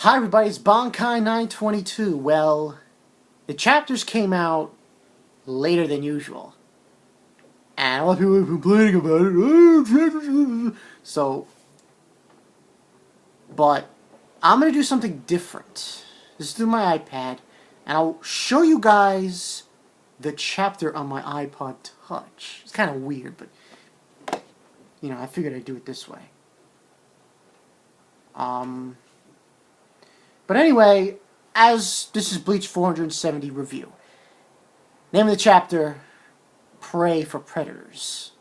Hi everybody, it's Bankai922. Well, the chapters came out later than usual. And a lot of people are complaining about it. So, but I'm going to do something different. This is through my iPad. And I'll show you guys the chapter on my iPod Touch. It's kind of weird, but, I figured I'd do it this way. But anyway, as this is Bleach 470 review. Name of the chapter, Prey for Predators.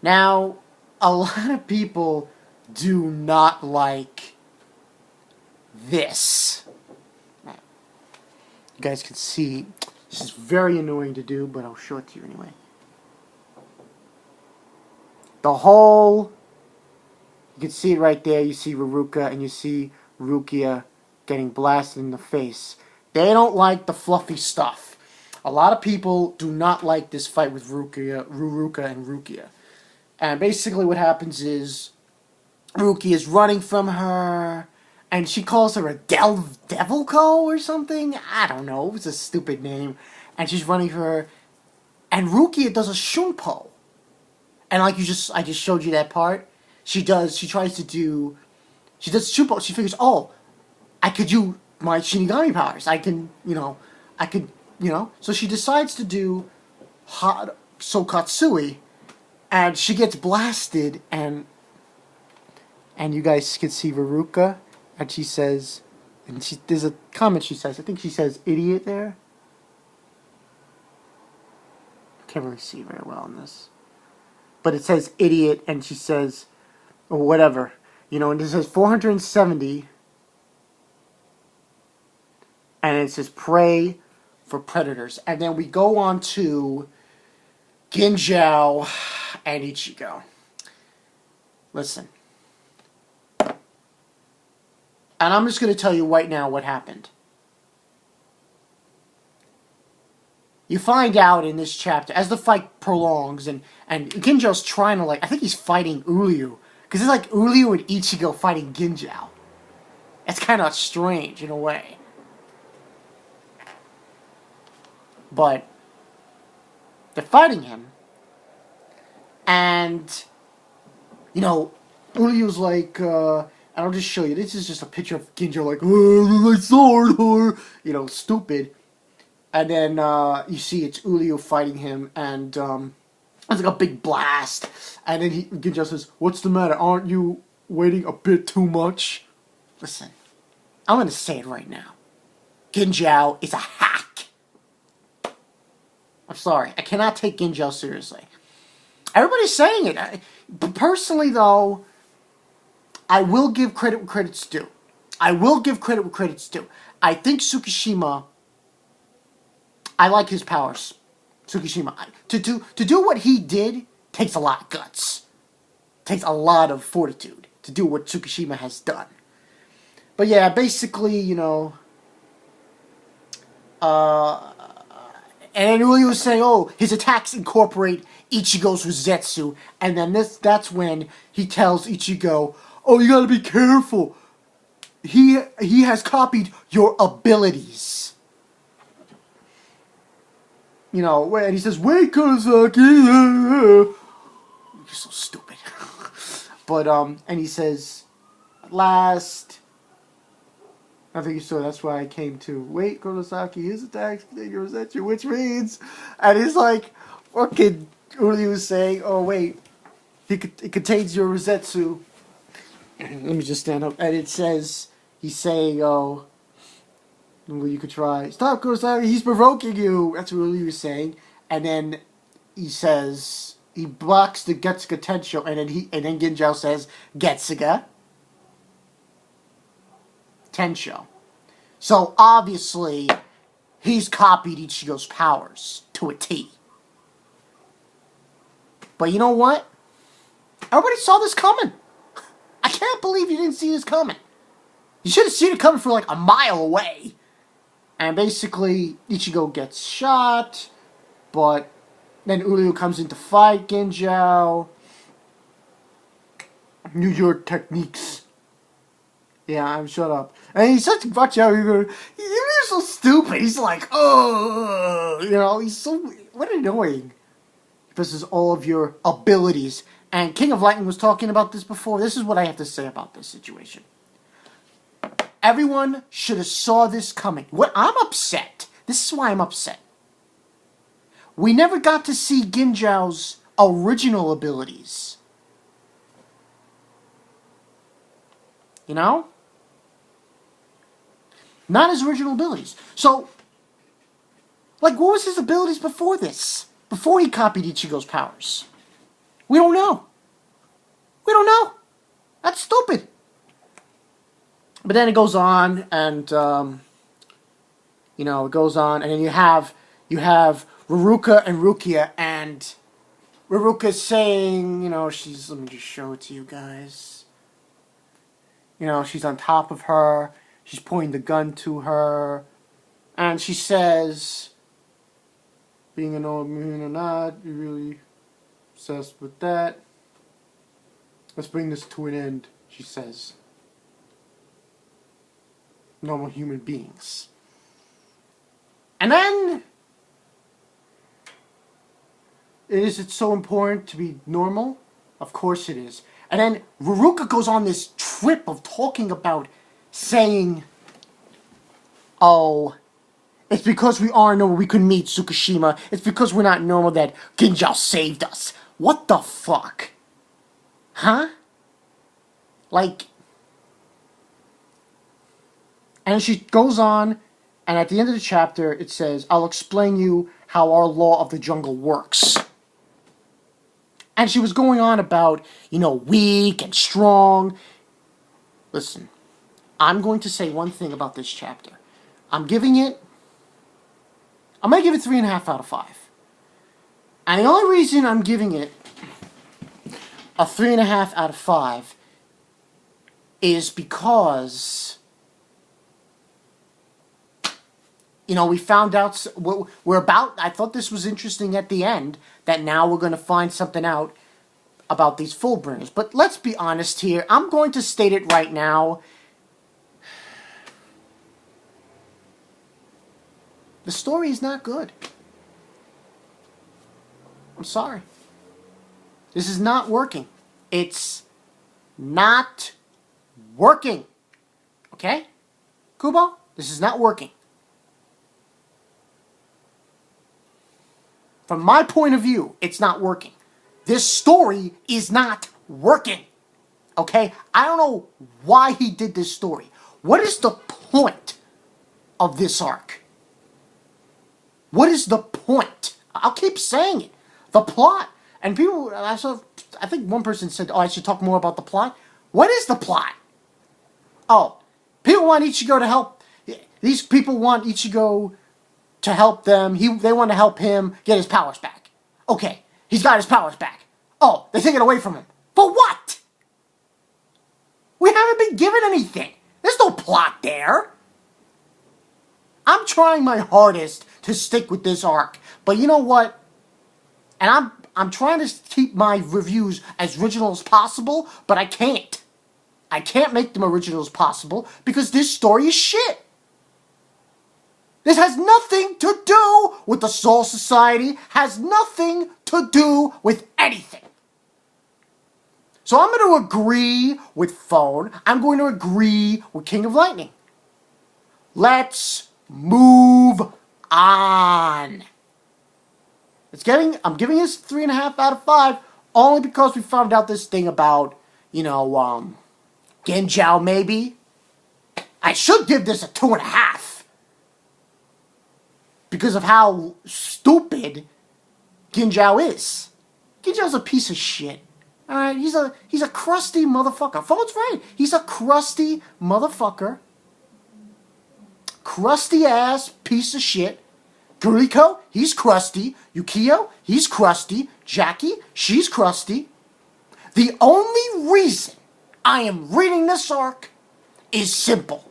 Now, a lot of people do not like this. You guys can see, this is very annoying to do, but I'll show it to you anyway. The whole, you can see it right there, you see Ruka and you see Rukia getting blasted in the face. They don't like the fluffy stuff. A lot of people do not like this fight with Ruka and Rukia. And basically what happens is Rukia is running from her, and she calls her a Devilco or something. I don't know. It was a stupid name. And she's running for her, and Rukia does a Shunpo. And like I just showed you that part. She does Shunpo. She figures, oh, I could use my Shinigami powers. So she decides to do Hot Sokatsui, and she gets blasted, and you guys can see Ruka, and she says, there's a comment she says, I think she says idiot there. Can't really see very well in this. But it says idiot, and she says, or whatever, and it says 470, and it says Prey for Predators. And then we go on to Genjio and Ichigo. Listen. And I'm just going to tell you right now what happened. You find out in this chapter, as the fight prolongs, and Genjio's trying to, I think he's fighting Uryu. Because it's like Uryu and Ichigo fighting Genjio. It's kind of strange in a way. But they're fighting him. And, Uryu's like, and I'll just show you. This is just a picture of Genjio like, oh, my sword, or, stupid. And then you see it's Uryu fighting him, and it's like a big blast. And then Genjio says, what's the matter? Aren't you waiting a bit too much? Listen, I'm going to say it right now. Genjio is a hack. I'm sorry. I cannot take Genjio seriously. Everybody's saying it. But personally, though, I will give credit where credit's due. I think Tsukishima, I like his powers. Tsukishima. To do what he did takes a lot of guts. Takes a lot of fortitude to do what Tsukishima has done. But yeah, basically, and Uryu was saying, oh, his attacks incorporate Ichigo's Rosetsu. And then that's when he tells Ichigo, oh, you gotta be careful. He has copied your abilities. And he says, wait, Kurosaki. You're so stupid. But, and he says, at last, I think you saw, that's why I came to, wait, Kurosaki, his attacks, which means, and he's like, fucking, Uryu was saying, oh, wait, it contains your Rosetsu. Let me just stand up, and it says, he's saying, oh, well, you could try, stop, Kurosaki, he's provoking you, that's what Uryu was saying, and then he says, he blocks the Getsuga Tensho, and then Genjio says, Getsuga Tensho. So, obviously, he's copied Ichigo's powers to a T. But you know what? Everybody saw this coming. I can't believe you didn't see this coming. You should have seen it coming from like a mile away. And basically, Ichigo gets shot, but then Uryu comes in to fight Genjio. Use your techniques. Yeah, I'm shut up. And he's such watch out. He's so stupid. He's like, oh, you know, he's so what annoying. This is all of your abilities. And King of Lightning was talking about this before. This is what I have to say about this situation. Everyone should have saw this coming. What I'm upset. This is why I'm upset. We never got to see Genjio's original abilities. You know? Not his original abilities. So, like, what was his abilities before this? Before he copied Ichigo's powers? We don't know. We don't know. That's stupid. But then it goes on, and, you know, it goes on, and then you have Ruka and Rukia, and Ruka's saying, you know, let me just show it to you guys. You know, she's on top of her, she's pointing the gun to her, and she says, being an old man or not, you're really obsessed with that. Let's bring this to an end, she says. Normal human beings. And then, is it so important to be normal? Of course it is. And then Ruka goes on this trip of talking about saying, oh, it's because we are normal we couldn't meet Tsukushima. It's because we're not normal that Genjio saved us. What the fuck? Huh? Like, and she goes on, and at the end of the chapter, it says, I'll explain you how our law of the jungle works. And she was going on about, you know, weak and strong. Listen, I'm going to say one thing about this chapter. I'm going to give it 3.5 out of 5. And the only reason I'm giving it a 3.5 out of 5 is because, you know, we found out, I thought this was interesting at the end, that now we're going to find something out about these Fullbringers. But let's be honest here. I'm going to state it right now. The story is not good. I'm sorry. This is not working. It's not working. Okay? Kubo, this is not working. From my point of view, it's not working. This story is not working. Okay? I don't know why he did this story. What is the point of this arc? What is the point? I'll keep saying it. The plot. And people, I think one person said, oh, I should talk more about the plot. What is the plot? Oh, people want Ichigo to help. These people want Ichigo to help them. They want to help him get his powers back. Okay, he's got his powers back. Oh, they take it away from him. For what? We haven't been given anything. There's no plot there. I'm trying my hardest to stick with this arc. But you know what? And I'm trying to keep my reviews as original as possible, but I can't. I can't make them original as possible because this story is shit. This has nothing to do with the Soul Society, has nothing to do with anything. So I'm going to agree with Phone. I'm going to agree with King of Lightning. Let's move on. I'm giving this 3.5 out of 5 only because we found out this thing about, you know, Genjio maybe. I should give this a 2.5 because of how stupid Genjio is. Genjio's a piece of shit. Alright, he's a crusty motherfucker. Phone's right. He's a crusty motherfucker. Crusty ass piece of shit. Kuriko, he's crusty. Yukio, he's crusty. Jackie, she's crusty. The only reason I am reading this arc is simple.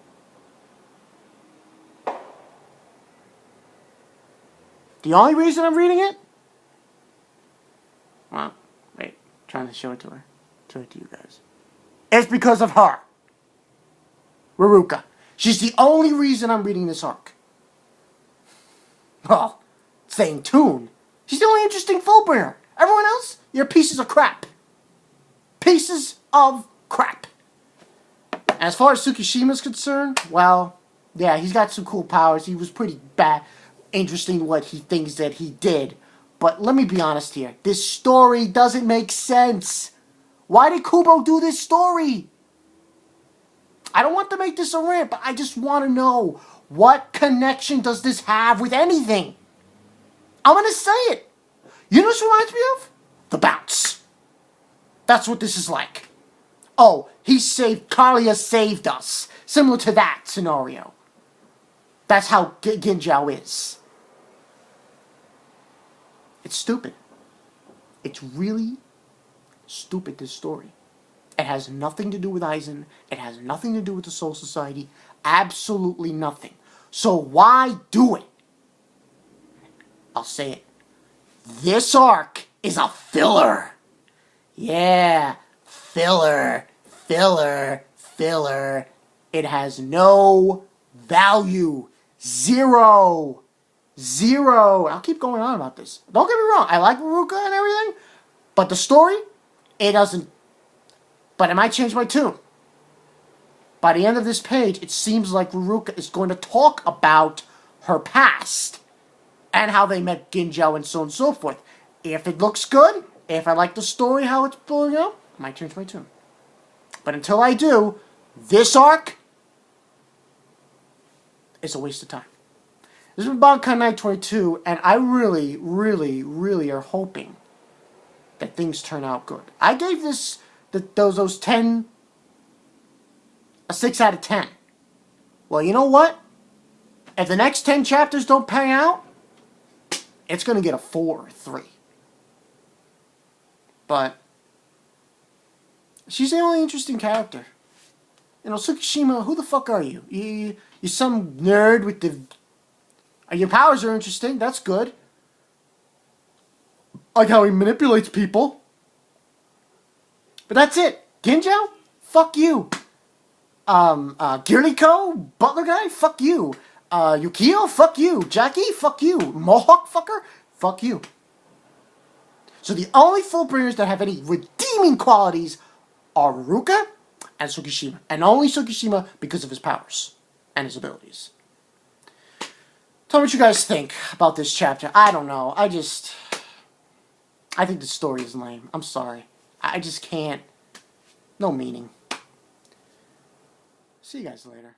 The only reason I'm reading it? Well, wait. Trying to show it to her. Show it to you guys. It's because of her. Ruka. She's the only reason I'm reading this arc. Well, staying tuned. She's the only interesting Fullbringer. Everyone else, you're pieces of crap. Pieces of crap. As far as Tsukishima's concerned, well, yeah, he's got some cool powers. He was pretty bad, interesting what he thinks that he did. But let me be honest here. This story doesn't make sense. Why did Kubo do this story? I don't want to make this a rant, but I just want to know, what connection does this have with anything? I'm going to say it. You know what this reminds me of? The Bounce. That's what this is like. Oh, Kalia saved us. Similar to that scenario. That's how Genjio is. It's stupid. It's really stupid, this story. It has nothing to do with Aizen. It has nothing to do with the Soul Society. Absolutely nothing. So why do it? I'll say it. This arc is a filler. Yeah, filler, filler, filler. It has no value. Zero. Zero. I'll keep going on about this. Don't get me wrong. I like Ruka and everything. But the story, it doesn't. But it might change my tune. By the end of this page, it seems like Ruka is going to talk about her past. And how they met Genjio and so on and so forth. If it looks good, if I like the story, how it's pulling out, I might change my tune. But until I do, this arc is a waste of time. This is Bankai Night 22, and I really, really, really are hoping that things turn out good. I gave this, those 10, a 6 out of 10. Well, you know what? If the next 10 chapters don't pan out, it's going to get a 4 or 3. But she's the only interesting character. You know, Tsukishima, who the fuck are you? You some nerd with the... Your powers are interesting, that's good. Like how he manipulates people. But that's it. Genjio? Fuck you. Giriko? Butler guy? Fuck you. Yukio? Fuck you. Jackie? Fuck you. Mohawk fucker? Fuck you. So the only Fullbringers that have any redeeming qualities are Ruka and Tsukishima. And only Tsukishima because of his powers and his abilities. Tell me what you guys think about this chapter. I don't know. I think the story is lame. I'm sorry. I just can't. No meaning. See you guys later.